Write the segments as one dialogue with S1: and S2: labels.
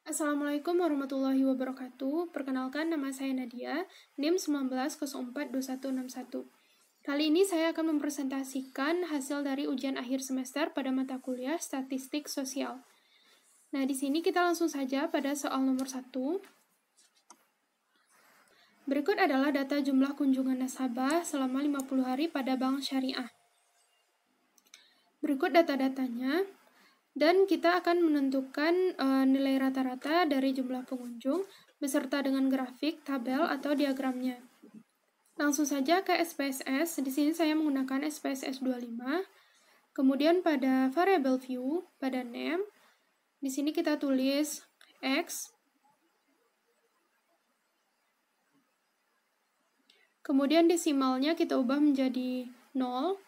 S1: Assalamualaikum warahmatullahi wabarakatuh. Perkenalkan, nama saya Nadia, NIM 19042161. Kali ini saya akan mempresentasikan hasil dari ujian akhir semester pada mata kuliah Statistik Sosial. Nah, di sini kita langsung saja pada soal nomor 1. Berikut adalah data jumlah kunjungan nasabah selama 50 hari pada Bank Syariah. Berikut data-datanya. Dan kita akan menentukan nilai rata-rata dari jumlah pengunjung beserta dengan grafik, tabel, atau diagramnya. Langsung saja ke SPSS. Di sini saya menggunakan SPSS 25. Kemudian pada variable view, pada name, di sini kita tulis X. Kemudian desimalnya kita ubah menjadi 0.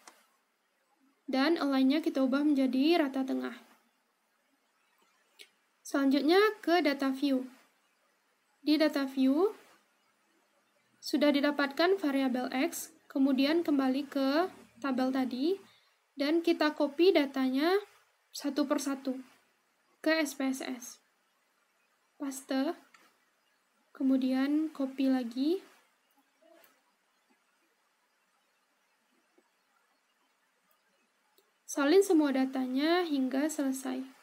S1: Dan align-nya kita ubah menjadi rata tengah. Selanjutnya ke data view. Di data view, sudah didapatkan variabel X, kemudian kembali ke tabel tadi, dan kita copy datanya satu persatu ke SPSS. Paste, kemudian copy lagi. Salin semua datanya hingga selesai.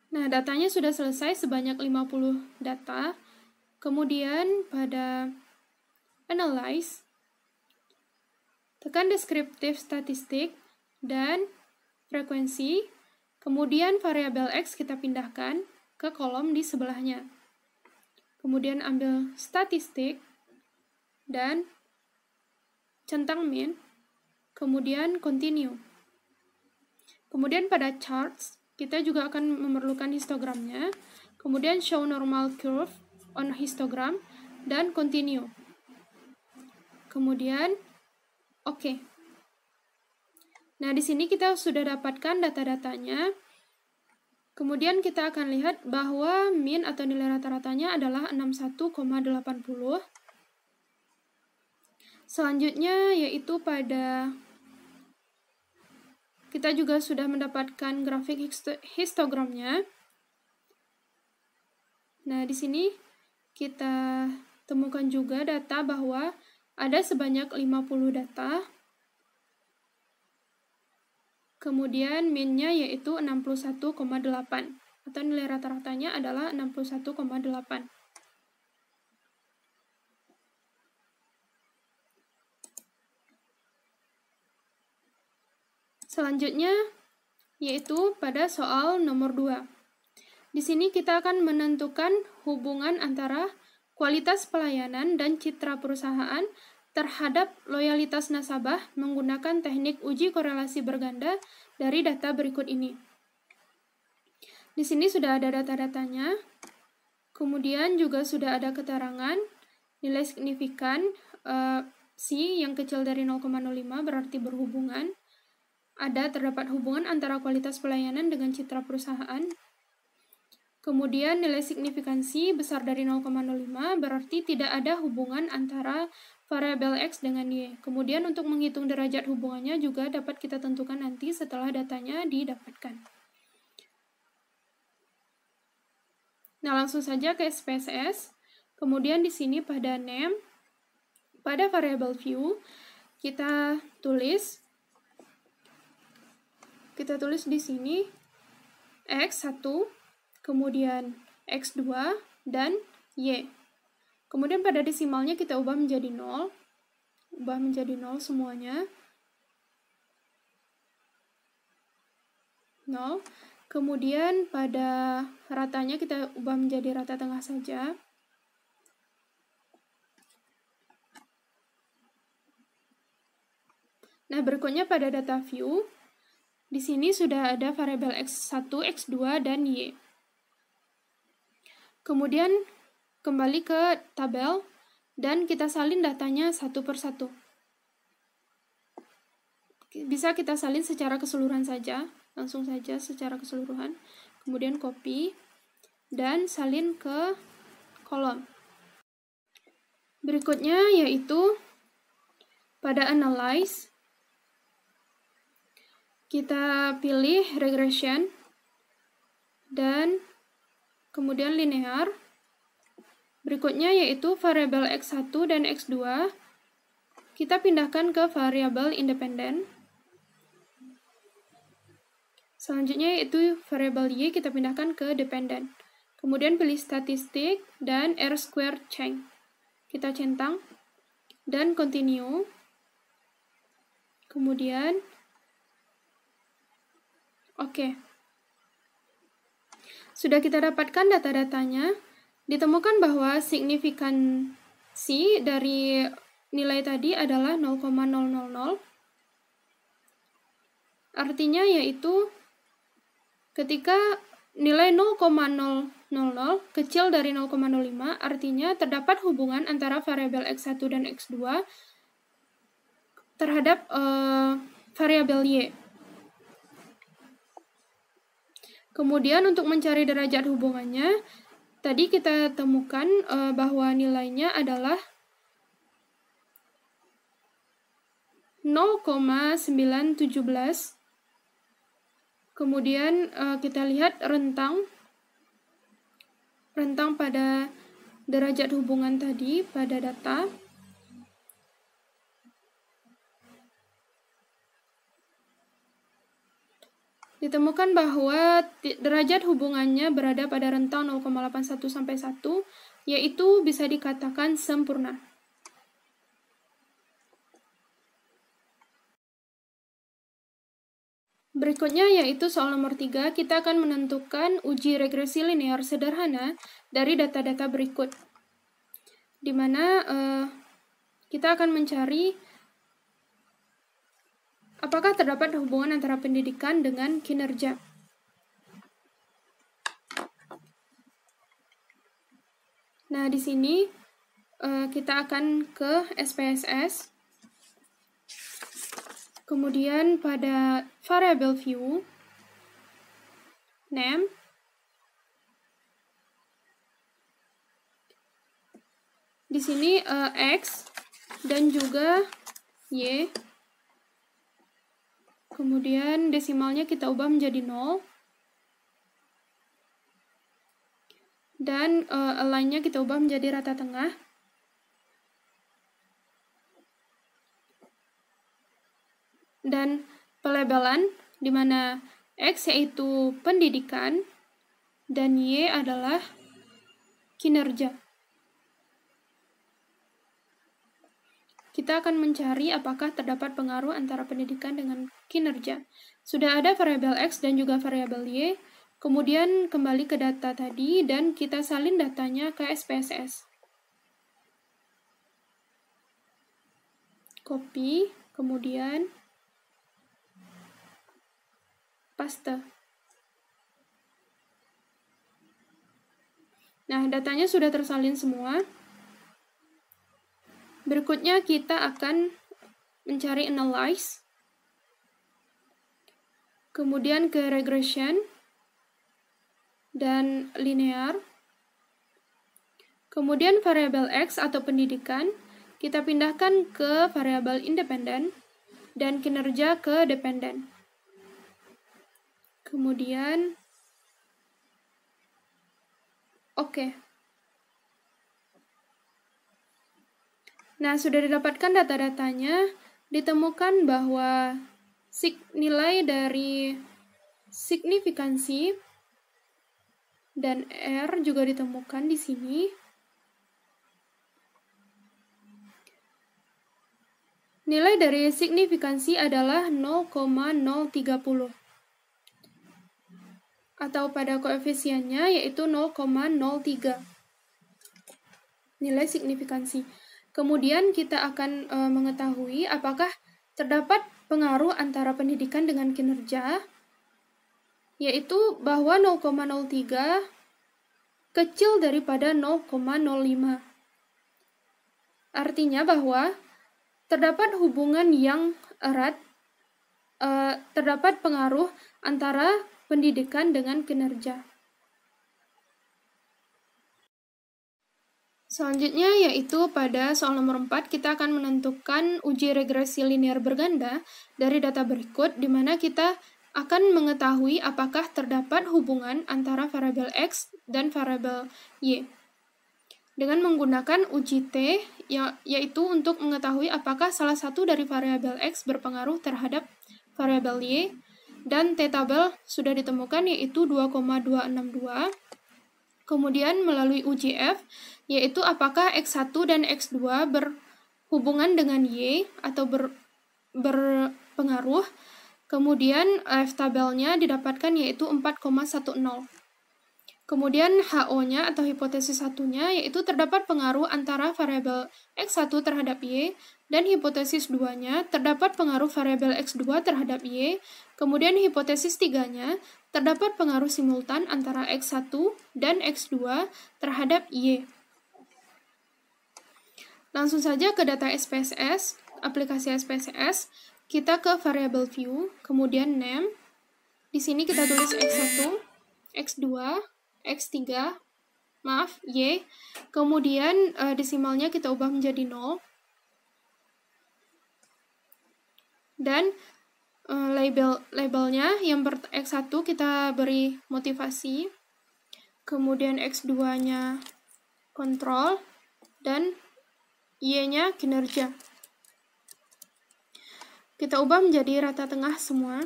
S1: Nah, datanya sudah selesai sebanyak 50 data. Kemudian pada Analyze, tekan deskriptif statistik dan frekuensi. Kemudian variabel X kita pindahkan ke kolom di sebelahnya. Kemudian ambil statistik dan centang min. Kemudian continue. Kemudian pada charts, kita juga akan memerlukan histogramnya. Kemudian show normal curve on histogram dan continue. Kemudian oke. Nah, di sini kita sudah dapatkan data-datanya. Kemudian kita akan lihat bahwa min atau nilai rata-ratanya adalah 61,80. Selanjutnya yaitu pada kita juga sudah mendapatkan grafik histogramnya. Nah, di sini kita temukan juga data bahwa ada sebanyak 50 data. Kemudian min-nya yaitu 61,8 atau nilai rata-ratanya adalah 61,8. Selanjutnya yaitu pada soal nomor 2. Di sini kita akan menentukan hubungan antara kualitas pelayanan dan citra perusahaan terhadap loyalitas nasabah menggunakan teknik uji korelasi berganda dari data berikut ini. Di sini sudah ada data-datanya, kemudian juga sudah ada keterangan nilai signifikan C yang kecil dari 0,05 berarti berhubungan. Terdapat hubungan antara kualitas pelayanan dengan citra perusahaan. Kemudian nilai signifikansi besar dari 0,05 berarti tidak ada hubungan antara variabel X dengan Y. Kemudian untuk menghitung derajat hubungannya juga dapat kita tentukan nanti setelah datanya didapatkan. Nah, langsung saja ke SPSS. Kemudian di sini pada name, pada variable view, kita tulis di sini X1, kemudian X2, dan Y. Kemudian pada desimalnya kita ubah menjadi 0. Ubah menjadi 0 semuanya. 0. Kemudian pada ratanya kita ubah menjadi rata tengah saja. Nah, berikutnya pada data view, di sini sudah ada variabel X1, X2, dan Y. Kemudian kembali ke tabel, dan kita salin datanya satu per satu. Bisa kita salin secara keseluruhan saja, langsung saja secara keseluruhan. Kemudian copy, dan salin ke kolom. Berikutnya yaitu pada analyze, kita pilih regression, dan kemudian linear. Berikutnya yaitu variabel X1 dan X2, kita pindahkan ke variabel independen. Selanjutnya yaitu variabel Y kita pindahkan ke dependen. Kemudian pilih statistik dan R-squared change. Kita centang dan continue. Kemudian oke. Sudah kita dapatkan data-datanya. Ditemukan bahwa signifikansi dari nilai tadi adalah 0,000. Artinya yaitu ketika nilai 0,000 kecil dari 0,05, artinya terdapat hubungan antara variabel X1 dan X2 terhadap variabel Y. Kemudian untuk mencari derajat hubungannya, tadi kita temukan bahwa nilainya adalah 0,917. Kemudian kita lihat rentang pada derajat hubungan tadi pada data. Ditemukan bahwa derajat hubungannya berada pada rentang 0,81 sampai 1, yaitu bisa dikatakan sempurna. Berikutnya yaitu soal nomor 3, kita akan menentukan uji regresi linear sederhana dari data-data berikut, di mana kita akan mencari apakah terdapat hubungan antara pendidikan dengan kinerja. Nah, di sini kita akan ke SPSS. Kemudian pada variable view, name, di sini X dan juga Y. Kemudian desimalnya kita ubah menjadi 0. Dan align-nya kita ubah menjadi rata tengah. Dan pelabelan, di mana X yaitu pendidikan, dan Y adalah kinerja. Kita akan mencari apakah terdapat pengaruh antara pendidikan dengan kinerja. Sudah ada variabel X dan juga variabel Y. Kemudian kembali ke data tadi dan kita salin datanya ke SPSS. Copy, kemudian paste. Nah, datanya sudah tersalin semua. Berikutnya kita akan mencari analyze. Kemudian ke regression dan linear. Kemudian variabel X atau pendidikan kita pindahkan ke variabel independen dan kinerja ke dependen. Kemudian oke. Nah, sudah didapatkan data-datanya, ditemukan bahwa nilai dari signifikansi dan R juga ditemukan di sini. Nilai dari signifikansi adalah 0,030. Atau pada koefisiennya yaitu 0,03. Nilai signifikansi. Kemudian kita akan mengetahui apakah terdapat pengaruh antara pendidikan dengan kinerja, yaitu bahwa 0,03 kecil daripada 0,05. Artinya bahwa terdapat hubungan yang erat, terdapat pengaruh antara pendidikan dengan kinerja. Selanjutnya yaitu pada soal nomor 4, kita akan menentukan uji regresi linear berganda dari data berikut, di mana kita akan mengetahui apakah terdapat hubungan antara variabel X dan variabel Y. Dengan menggunakan uji T, yaitu untuk mengetahui apakah salah satu dari variabel X berpengaruh terhadap variabel Y, dan T-tabel sudah ditemukan yaitu 2,262. Kemudian melalui uji F, yaitu apakah X1 dan X2 berhubungan dengan Y atau berpengaruh. Kemudian F-tabelnya didapatkan yaitu 4,10. Kemudian HO-nya atau hipotesis satunya yaitu terdapat pengaruh antara variabel X1 terhadap Y, dan hipotesis 2-nya terdapat pengaruh variabel X2 terhadap Y. Kemudian hipotesis 3-nya terdapat pengaruh simultan antara X1 dan X2 terhadap Y. Langsung saja ke data SPSS, aplikasi SPSS. Kita ke variabel view, kemudian name. Di sini kita tulis X1, X2, X3, Y. Kemudian desimalnya kita ubah menjadi 0. Dan labelnya yang X1 kita beri motivasi, kemudian X2-nya kontrol, dan Y-nya kinerja. Kita ubah menjadi rata tengah semua.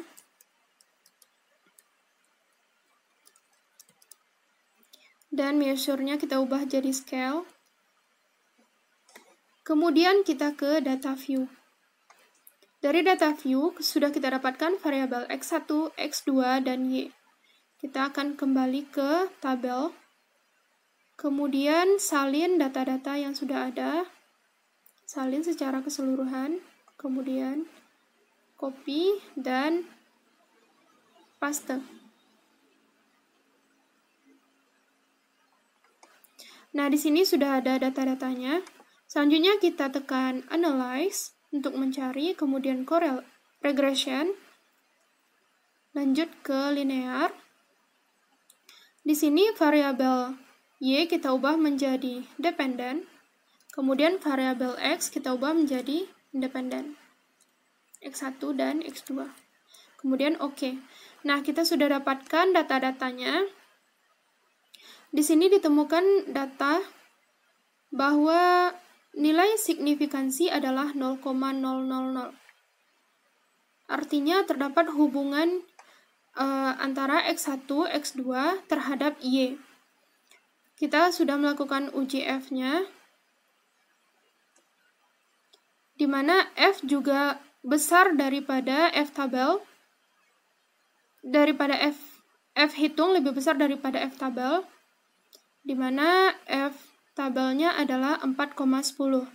S1: Dan measure-nya kita ubah jadi scale. Kemudian kita ke data view. Dari data view, sudah kita dapatkan variabel X1, X2, dan Y. Kita akan kembali ke tabel. Kemudian salin data-data yang sudah ada. Salin secara keseluruhan. Kemudian copy dan paste. Nah, di sini sudah ada data-datanya. Selanjutnya kita tekan analyze untuk mencari, kemudian regression, lanjut ke linear. Di sini variabel Y kita ubah menjadi dependent, kemudian variabel X kita ubah menjadi independent, X1 dan X2. Kemudian OK. Nah, kita sudah dapatkan data-datanya. Di sini ditemukan data bahwa nilai signifikansi adalah 0,000. Artinya terdapat hubungan antara X1, X2 terhadap Y. Kita sudah melakukan uji F-nya, di mana F juga besar daripada F-tabel, daripada F hitung lebih besar daripada F-tabel, di mana F-tabelnya adalah 4,10.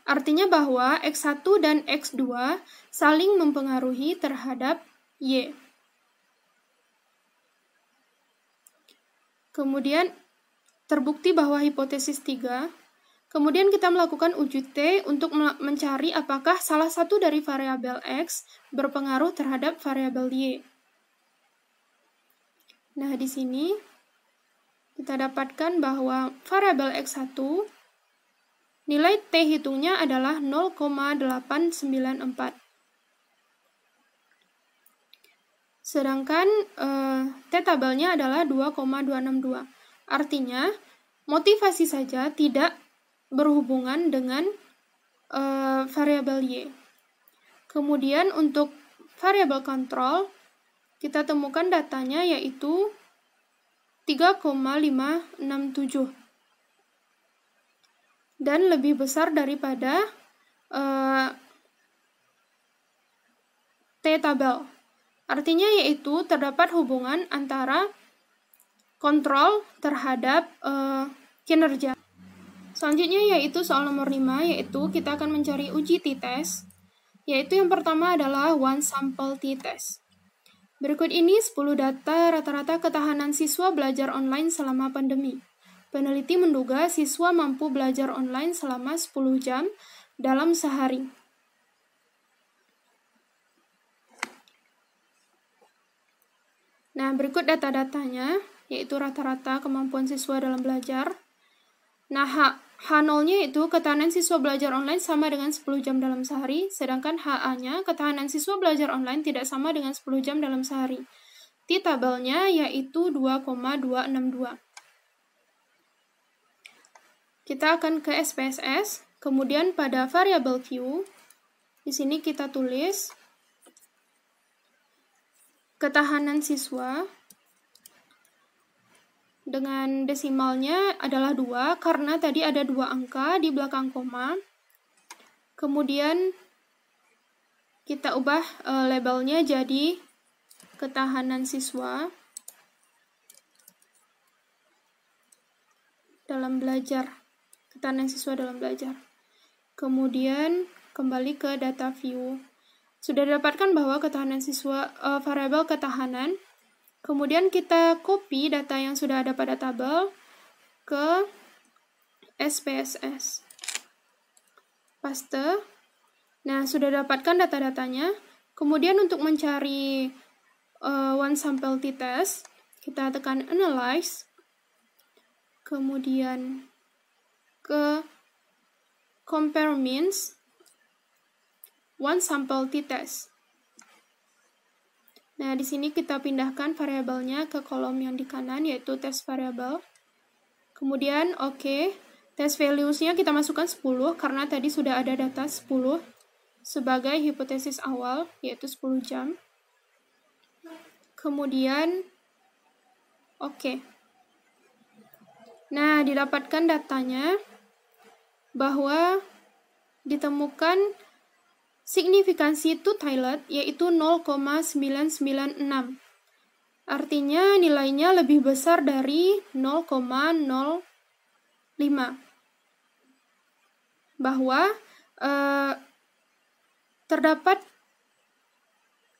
S1: Artinya bahwa X1 dan X2 saling mempengaruhi terhadap Y. Kemudian terbukti bahwa hipotesis 3. Kemudian kita melakukan uji T untuk mencari apakah salah satu dari variabel X berpengaruh terhadap variabel Y. Nah, di sini kita dapatkan bahwa variabel X1 nilai T hitungnya adalah 0,894. Sedangkan T-tabelnya adalah 2,262. Artinya, motivasi saja tidak berhubungan dengan variabel Y. Kemudian untuk variabel kontrol, kita temukan datanya yaitu 3,567 dan lebih besar daripada T-tabel. Artinya yaitu terdapat hubungan antara kontrol terhadap kinerja. Selanjutnya yaitu soal nomor 5, yaitu kita akan mencari uji t-test. yaitu yang pertama adalah one sample t-test. Berikut ini 10 data rata-rata ketahanan siswa belajar online selama pandemi. Peneliti menduga siswa mampu belajar online selama 10 jam dalam sehari. Nah, berikut data-datanya, yaitu rata-rata kemampuan siswa dalam belajar. Nah, H0-nya itu ketahanan siswa belajar online sama dengan 10 jam dalam sehari, sedangkan HA-nya ketahanan siswa belajar online tidak sama dengan 10 jam dalam sehari. T-tabelnya yaitu 2,262. Kita akan ke SPSS, kemudian pada variable view, di sini kita tulis ketahanan siswa dengan desimalnya adalah 2, karena tadi ada 2 angka di belakang koma. Kemudian kita ubah labelnya jadi ketahanan siswa dalam belajar. Ketahanan siswa dalam belajar. Kemudian kembali ke data view. Sudah didapatkan bahwa ketahanan siswa variabel ketahanan. Kemudian kita copy data yang sudah ada pada tabel ke SPSS. Paste. Nah, sudah dapatkan data-datanya. Kemudian untuk mencari one sample t-test, kita tekan analyze. Kemudian ke compare means one sample t-test. Nah, di sini kita pindahkan variabelnya ke kolom yang di kanan, yaitu test variable. Kemudian, test values-nya kita masukkan 10, karena tadi sudah ada data 10 sebagai hipotesis awal, yaitu 10 jam. Kemudian, Nah, didapatkan datanya bahwa ditemukan signifikansi two-tiled yaitu 0,996. Artinya nilainya lebih besar dari 0,05. Bahwa terdapat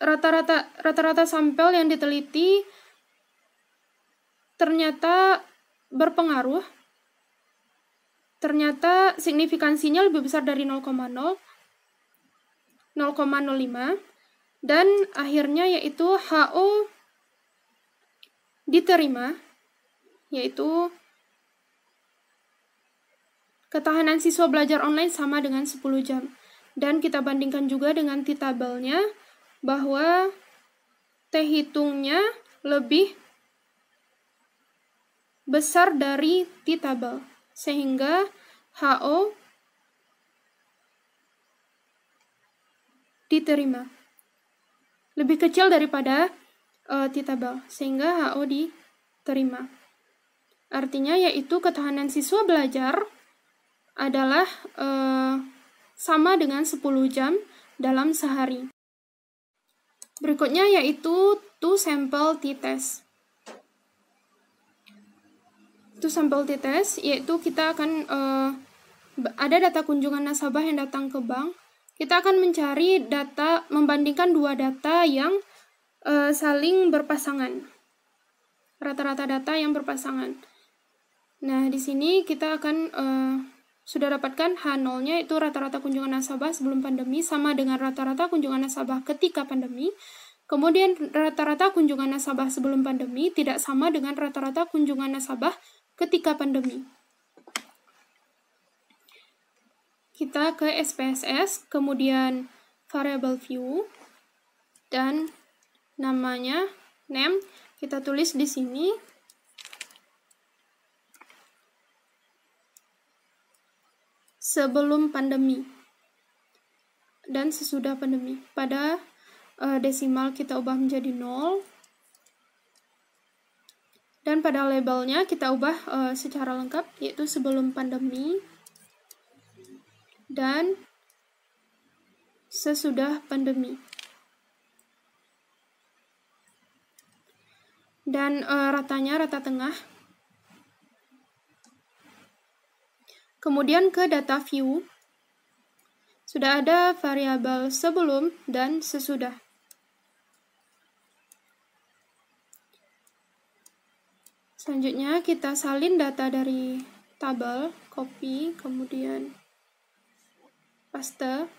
S1: rata-rata sampel yang diteliti ternyata berpengaruh. Ternyata signifikansinya lebih besar dari 0,05 dan akhirnya yaitu HO diterima, yaitu ketahanan siswa belajar online sama dengan 10 jam. Dan kita bandingkan juga dengan t-tabelnya bahwa t-hitungnya lebih besar dari t-tabel, sehingga HO diterima. Lebih kecil daripada t-tabel, sehingga HO diterima. Artinya yaitu ketahanan siswa belajar adalah sama dengan 10 jam dalam sehari. Berikutnya yaitu two sample t-test. Two sample t-test yaitu kita akan ada data kunjungan nasabah yang datang ke bank. Kita akan mencari data, membandingkan dua data yang saling berpasangan. Rata-rata data yang berpasangan. Nah, di sini kita akan sudah dapatkan H0-nya itu rata-rata kunjungan nasabah sebelum pandemi sama dengan rata-rata kunjungan nasabah ketika pandemi. Kemudian rata-rata kunjungan nasabah sebelum pandemi tidak sama dengan rata-rata kunjungan nasabah ketika pandemi. Kita ke SPSS, kemudian variable view, dan namanya, name, kita tulis di sini. Sebelum pandemi dan sesudah pandemi. Pada desimal kita ubah menjadi 0. Dan pada labelnya kita ubah secara lengkap, yaitu sebelum pandemi dan sesudah pandemi. Dan ratanya rata tengah. Kemudian ke data view. Sudah ada variabel sebelum dan sesudah. Selanjutnya kita salin data dari tabel, copy, kemudian paste.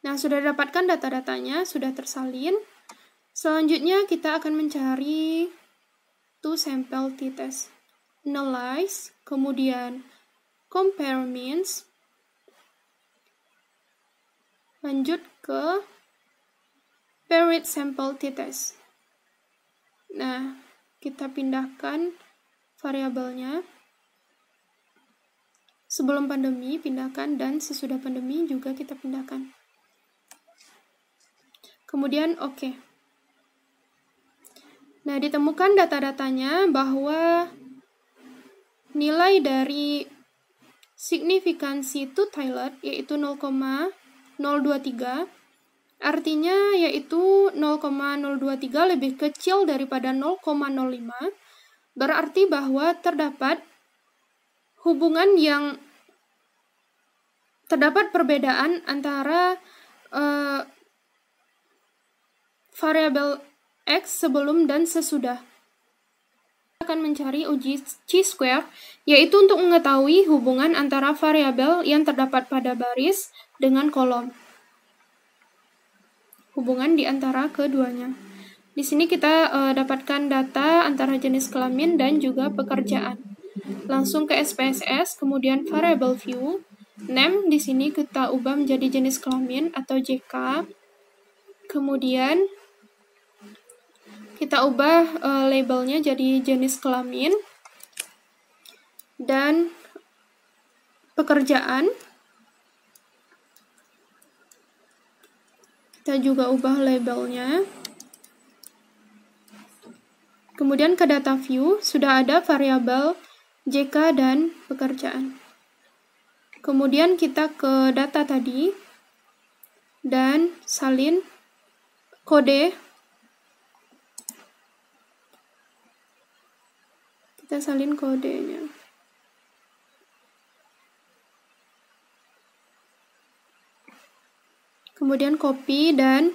S1: Nah, sudah dapatkan data-datanya, sudah tersalin. Selanjutnya kita akan mencari toSample t-test. Analyze, kemudian compare means, lanjut ke paired sample t-test. Nah, kita pindahkan variabelnya. Sebelum pandemi pindahkan, dan sesudah pandemi juga kita pindahkan. Kemudian oke. Nah, ditemukan data-datanya bahwa nilai dari signifikansi two-tiled yaitu 0,023, artinya yaitu 0,023 lebih kecil daripada 0,05, berarti bahwa terdapat hubungan yang terdapat perbedaan antara variabel X sebelum dan sesudah. Kita akan mencari uji chi-square, yaitu untuk mengetahui hubungan antara variabel yang terdapat pada baris dengan kolom. Hubungan di antara keduanya. Di sini kita dapatkan data antara jenis kelamin dan juga pekerjaan. Langsung ke SPSS, kemudian variable view. Name di sini kita ubah menjadi jenis kelamin atau JK. Kemudian kita ubah labelnya jadi jenis kelamin, dan pekerjaan kita juga ubah labelnya. Kemudian ke data view sudah ada variabel JK dan pekerjaan. Kemudian kita ke data tadi dan salin kode. Kita salin kodenya. Kemudian copy dan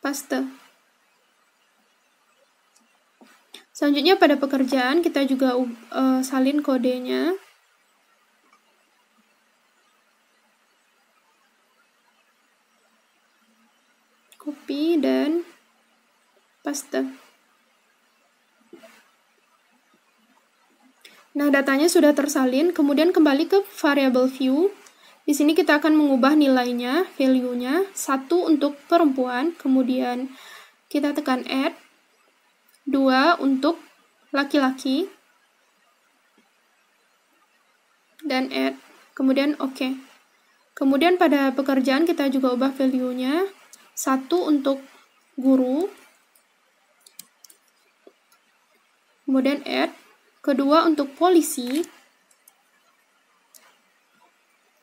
S1: paste. Selanjutnya pada pekerjaan kita juga salin kodenya. Copy dan paste. Nah, datanya sudah tersalin, kemudian kembali ke variable view. Di sini kita akan mengubah nilainya, value-nya, 1 untuk perempuan, kemudian kita tekan add, 2 untuk laki-laki, dan add, kemudian oke. Kemudian pada pekerjaan kita juga ubah value-nya, 1 untuk guru, kemudian add, kedua untuk polisi,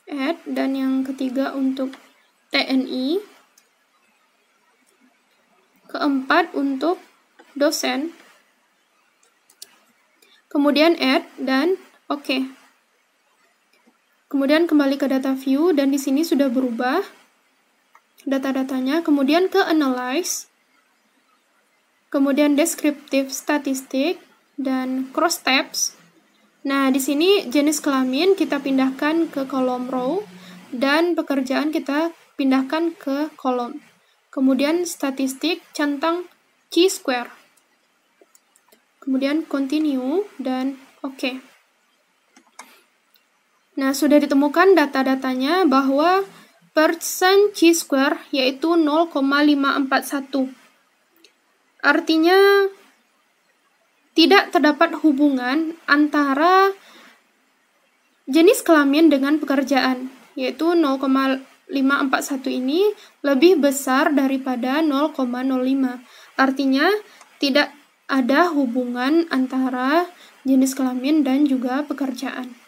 S1: add, dan yang ketiga untuk TNI, keempat untuk dosen, kemudian add, dan oke. Kemudian kembali ke data view, dan di sini sudah berubah data-datanya, kemudian ke analyze, kemudian descriptive statistic, dan cross tabs. Nah, di sini jenis kelamin kita pindahkan ke kolom row, dan pekerjaan kita pindahkan ke kolom. Kemudian statistik centang chi-square. Kemudian continue dan oke. Nah, sudah ditemukan data-datanya bahwa persen chi-square yaitu 0,541. Artinya tidak terdapat hubungan antara jenis kelamin dengan pekerjaan, yaitu 0,541 ini lebih besar daripada 0,05. Artinya tidak ada hubungan antara jenis kelamin dan juga pekerjaan.